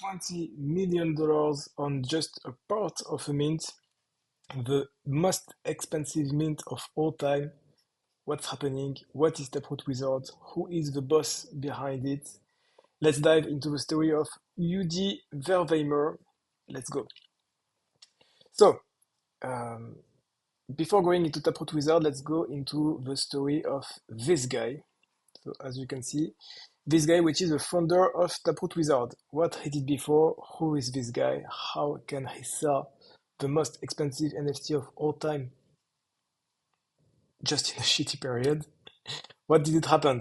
$20 million on just a part of a mint, the most expensive mint of all time. What's happening? What is Taproot Wizards? Who is the boss behind it? Let's dive into the story of UD Verweimer. Let's go. So, um, before going into Taproot Wizard, let's go into the story of this guy. So, as you can see, this guy, which is the founder of Taproot Wizard. What he did before? Who is this guy? How can he sell the most expensive NFT of all time just in a shitty period? What did it happen?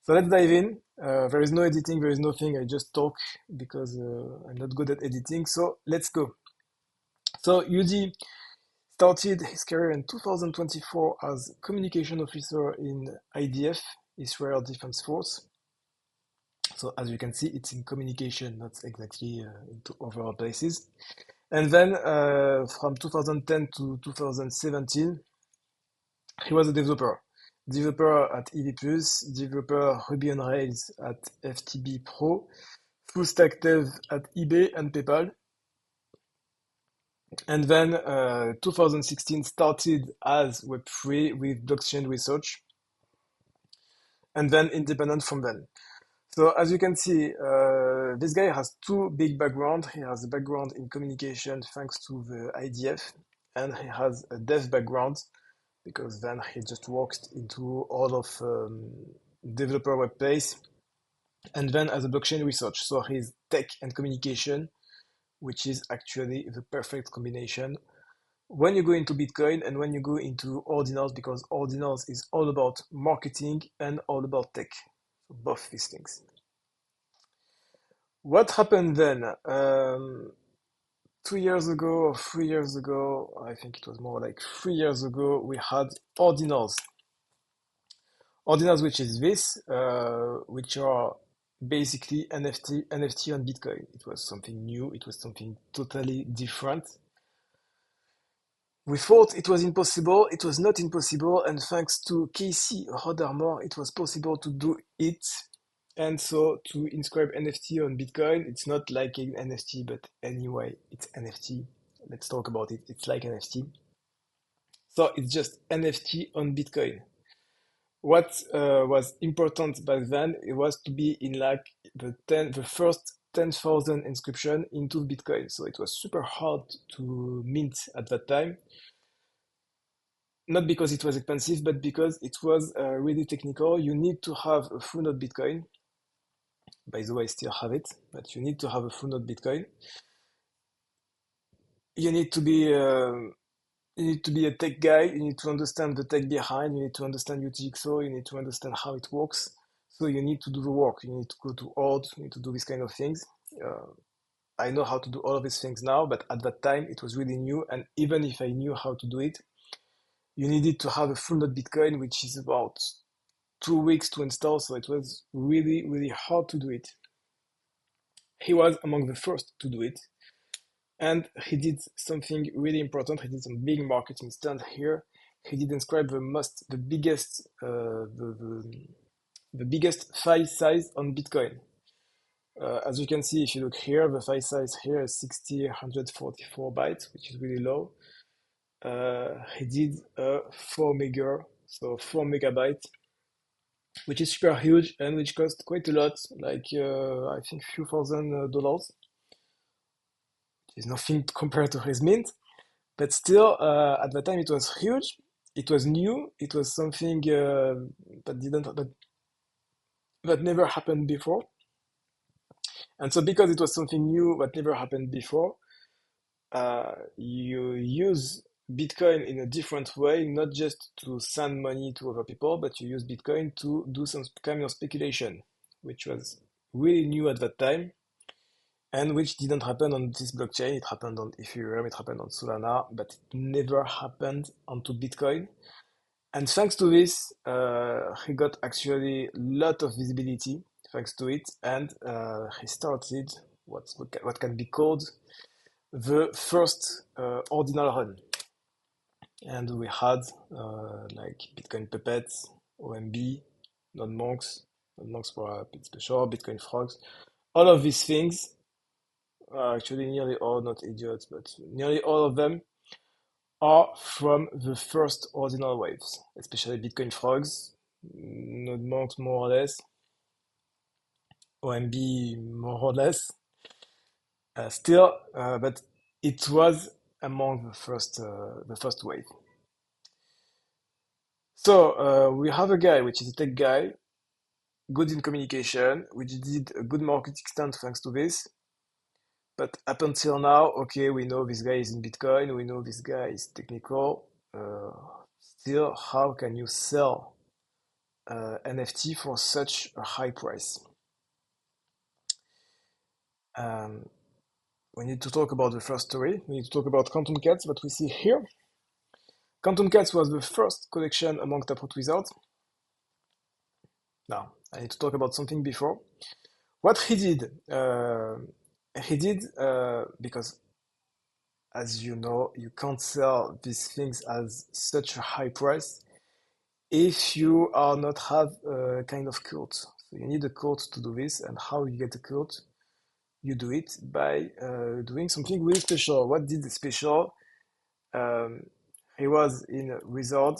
So let's dive in. There is no editing, there is nothing. I just talk because I'm not good at editing. So let's go. So UD started his career in 2024 as communication officer in IDF, Israel Defense Force. So as you can see, it's in communication, not exactly into overall places. And then from 2010 to 2017, he was a developer. Developer at EV+, developer Ruby on Rails at FTB Pro, full stack dev at eBay and PayPal. And then 2016 started as Web3 with blockchain research, and then independent from then. So as you can see, this guy has two big backgrounds. He has a background in communication thanks to the IDF, and he has a dev background because then he just walked into all of developer workplace, and then as a blockchain research. So he's tech and communication, which is actually the perfect combination when you go into Bitcoin and when you go into Ordinals, because Ordinals is all about marketing and all about tech. So both these things. What happened then? 2 years ago or 3 years ago, I think it was more like 3 years ago, we had Ordinals. Ordinals, which is this, which are basically NFT on Bitcoin. It was something new. It was something totally different. We thought it was impossible. It was not impossible. And thanks to Casey Rodarmore, it was possible to do it. And so to inscribe NFT on Bitcoin, it's not like an NFT, but anyway, it's NFT. Let's talk about it. It's like NFT. So it's just NFT on Bitcoin. What was important back then, it was to be in like the first 10,000 inscription into Bitcoin. So it was super hard to mint at that time. Not because it was expensive, but because it was really technical. You need to have a full node Bitcoin. By the way, I still have it, but you need to have a full node Bitcoin. You need to be a tech guy. You need to understand the tech behind. You need to understand UTXO. You need to understand how it works. So you need to do the work. You need to go to Ord. You need to do these kind of things. I know how to do all of these things now, but at that time it was really new. And even if I knew how to do it, you needed to have a full node Bitcoin, which is about 2 weeks to install. So it was really, really hard to do it. He was among the first to do it. And he did something really important. He did some big marketing stunt here. He did inscribe the biggest file size on Bitcoin. As you can see, if you look here, the file size here is 144 bytes, which is really low. He did 4 megabytes, which is super huge and which cost quite a lot, like I think few $1,000. It's nothing compared to his mint, but still, at the time it was huge. It was new. It was something that never happened before. And so, because it was something new that never happened before, you use Bitcoin in a different way, not just to send money to other people, but you use Bitcoin to do some kind of speculation, which was really new at that time, and which didn't happen on this blockchain. It happened on Ethereum, it happened on Solana, but it never happened onto Bitcoin. And thanks to this, he got actually a lot of visibility thanks to it, and he started what can be called the first ordinal run. And we had like Bitcoin Puppets, OMB, non-monks were a bit special, Bitcoin Frogs, all of these things. Actually, nearly all, not idiots, but nearly all of them are from the first ordinal waves, especially Bitcoin frogs, node monks more or less, OMB more or less, but it was among the first wave. So we have a guy which is a tech guy, good in communication, which did a good marketing stunt thanks to this. But up until now, okay, we know this guy is in Bitcoin, we know this guy is technical. Uh, Still, how can you sell NFT for such a high price? Um, we need to talk about the first story. We need to talk about Quantum Cats, what we see here. Quantum Cats was the first collection among Taproot Wizards. Now, I need to talk about something before. What he did, because as you know, you can't sell these things as such a high price if you are not have a kind of cult. So you need a cult to do this, and how you get a cult? You do it by doing something really special. What did the special? Um, he was in Wizard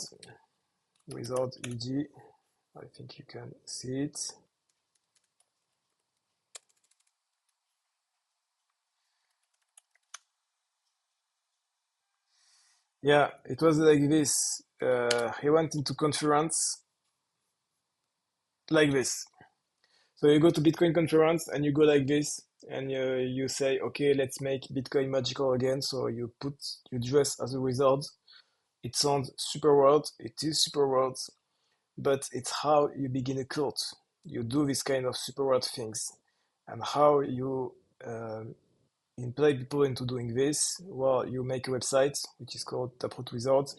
UG. I think you can see it. Yeah, it was like this. He went into conference like this. So you go to Bitcoin conference and you go like this, and you say, okay, let's make Bitcoin magical again. So you dress as a wizard. It sounds super world. It is super world, but it's how you begin a cult. You do this kind of super world things, and how you imply people into doing this. Well, you make a website which is called Taproot Wizards,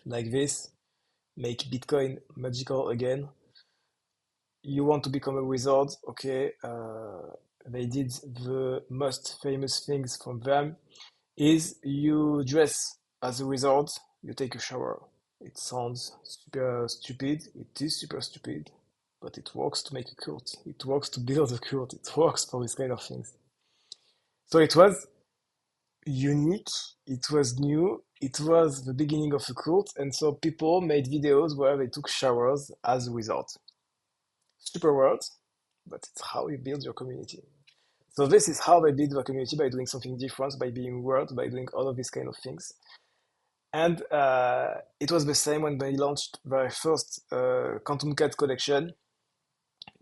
like this. Make Bitcoin magical again. You want to become a wizard, okay? They did the most famous things from them is you dress as a wizard, you take a shower. It sounds super stupid. It is super stupid, but it works to make a cult. It works to build a cult. It works for these kind of things. So it was unique. It was new. It was the beginning of a cult, and so people made videos where they took showers as a wizard. Super world, but it's how you build your community. So this is how they build their community, by doing something different, by being weird, by doing all of these kind of things. And it was the same when they launched their first Quantum Cat collection.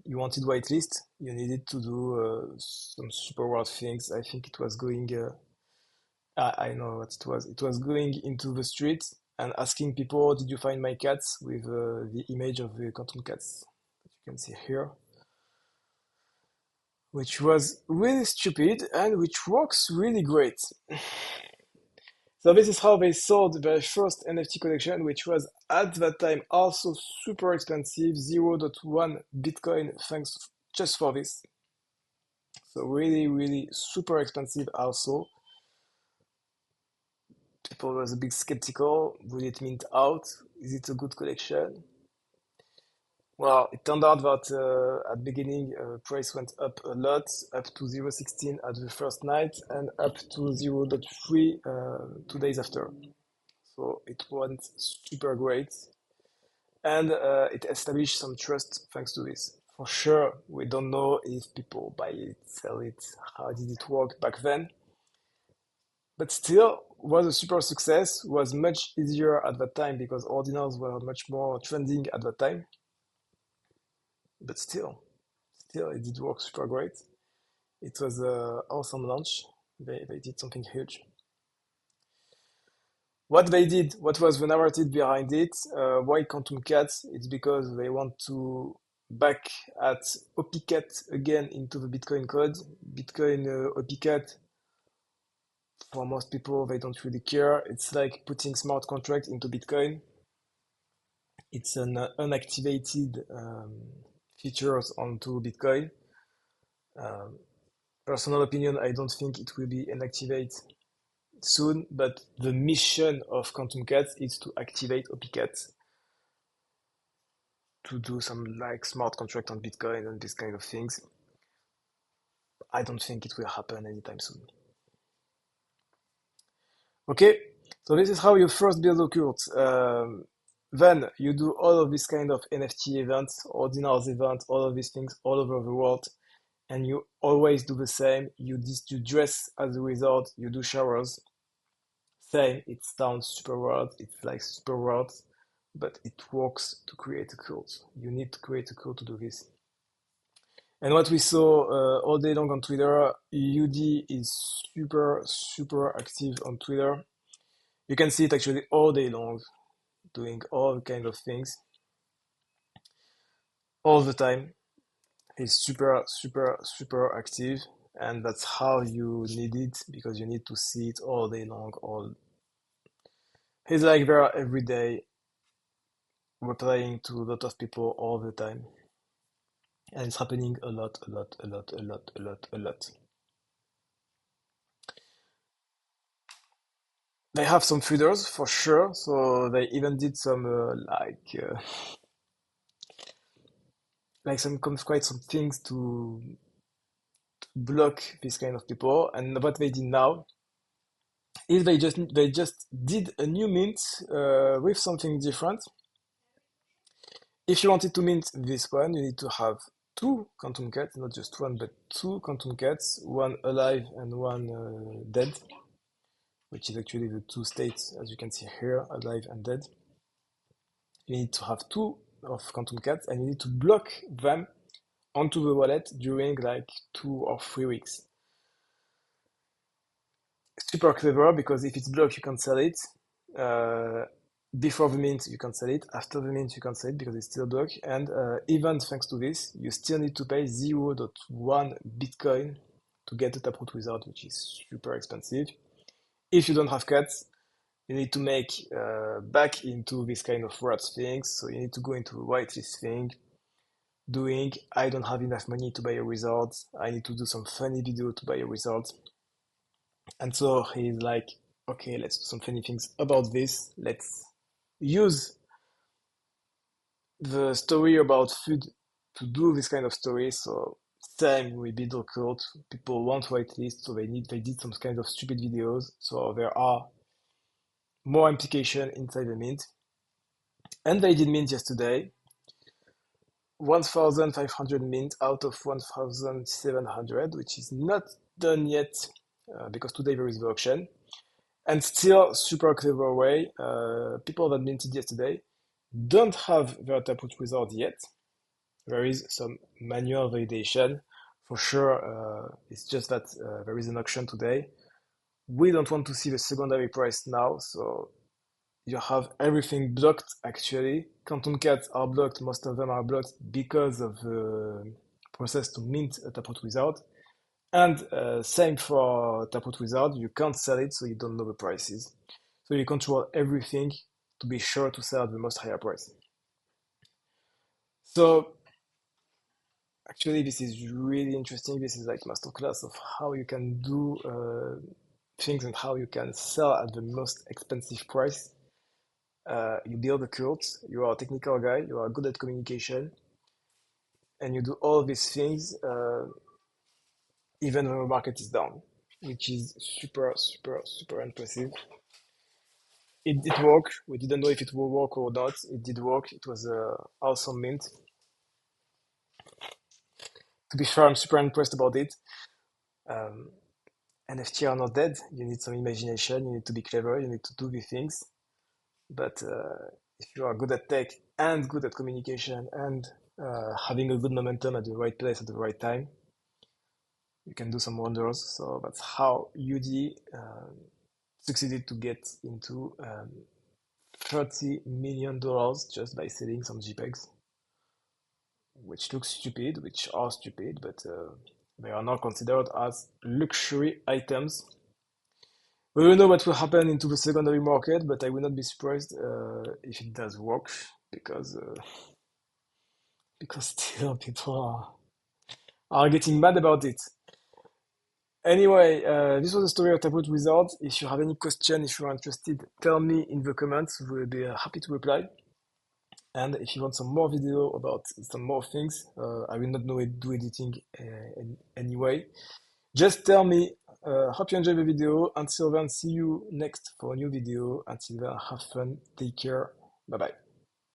You wanted whitelist, you needed to do some super weird things. I think it was going, I know what it was. It was going into the street and asking people, did you find my cats? With the image of the Quantum Cats that you can see here, which was really stupid and which works really great. So this is how they sold their first NFT collection, which was at that time also super expensive, 0.1 Bitcoin, thanks just for this. So really, really super expensive also. People was a bit skeptical. Will it mint out? Is it a good collection? Well, it turned out that at the beginning, price went up a lot, up to 0.16 at the first night and up to 0.3 2 days after. So it went super great, and it established some trust thanks to this. For sure, we don't know if people buy it, sell it, how did it work back then, but still was a super success, was much easier at that time because ordinals were much more trending at that time, but still it did work super great. It was an awesome launch. They did something huge. What they did, what was the narrative behind it, why Quantum Cats? It's because they want to back at OP-Cat again into the Bitcoin code. Bitcoin OP-Cat, for most people, they don't really care. It's like putting smart contract into Bitcoin. It's an unactivated features onto Bitcoin. Um, Personal opinion, I don't think it will be inactivate soon, but the mission of Quantum Cats is to activate OP-Cat to do some like smart contract on Bitcoin and these kind of things. I don't think it will happen anytime soon. Okay, so this is how you first build a cult. Then you do all of this kind of NFT events, ordinals events, all of these things all over the world, and you always do the same. You dress as a wizard, you do showers. Same, it sounds super weird, it's like super weird, but it works to create a cult. You need to create a cult to do this. And what we saw all day long on Twitter, UD is super active on Twitter. You can see it actually all day long, doing all kind of things, all the time. He's super active, and that's how you need it, because you need to see it all day long. He's like there every day, replying to a lot of people all the time, and it's happening a lot. They have some feeders for sure, so they even did some like some quite some things to block this kind of people. And what they did now is they just did a new mint with something different. If you wanted to mint this one, you need to have two quantum cats, not just one, but two quantum cats, one alive and one dead, which is actually the two states, as you can see here, alive and dead. You need to have two of quantum cats, and you need to block them onto the wallet during like 2 or 3 weeks. Super clever, because if it's blocked, you can sell it. Before the mint, you can sell it. After the mint, you can sell it because it's still blocked. And even thanks to this, you still need to pay 0.1 Bitcoin to get the Taproot Wizard, which is super expensive. If you don't have cats, you need to make back into this kind of rat things. So you need to go into the whitelist thing, doing, I don't have enough money to buy a wizard. I need to do some funny video to buy a wizard. And so he's like, okay, let's do some funny things about this. Let's use the story about food to do this kind of story. So same with Beetle Cult. People want whitelist, so they did some kind of stupid videos. So there are more implication inside the mint. And they did mint yesterday. 1,500 mint out of 1,700, which is not done yet because today there is the auction. And still, super clever way. People that minted yesterday don't have their Taproot Wizard yet. There is some manual validation. For sure, it's just that there is an auction today. We don't want to see the secondary price now, so you have everything blocked actually. Quantum cats are blocked, most of them are blocked because of the process to mint a Taproot Wizard. And same for Taproot Wizard, you can't sell it, so you don't know the prices. So you control everything to be sure to sell at the most higher price. So actually, this is really interesting. This is like masterclass of how you can do things and how you can sell at the most expensive price. You build a cult, you are a technical guy, you are good at communication, and you do all these things even when the market is down, which is super impressive. It did work. We didn't know if it will work or not. It did work. It was a awesome mint. To be fair, I'm super impressed about it. NFT are not dead. You need some imagination. You need to be clever. You need to do the things. But if you are good at tech and good at communication and having a good momentum at the right place at the right time, you can do some wonders. So that's how UD succeeded to get into $30 million just by selling some JPEGs, which looks stupid, which are stupid, but they are now considered as luxury items. We will know what will happen into the secondary market, but I will not be surprised if it does work, because still people are getting mad about it. Anyway, this was the story of Taproot Wizards. If you have any question, if you're interested, tell me in the comments. We'll be happy to reply. And if you want some more video about some more things, I will not know it, do editing anyway. Just tell me. Hope you enjoyed the video. Until then, see you next for a new video. Until then, have fun. Take care. Bye bye.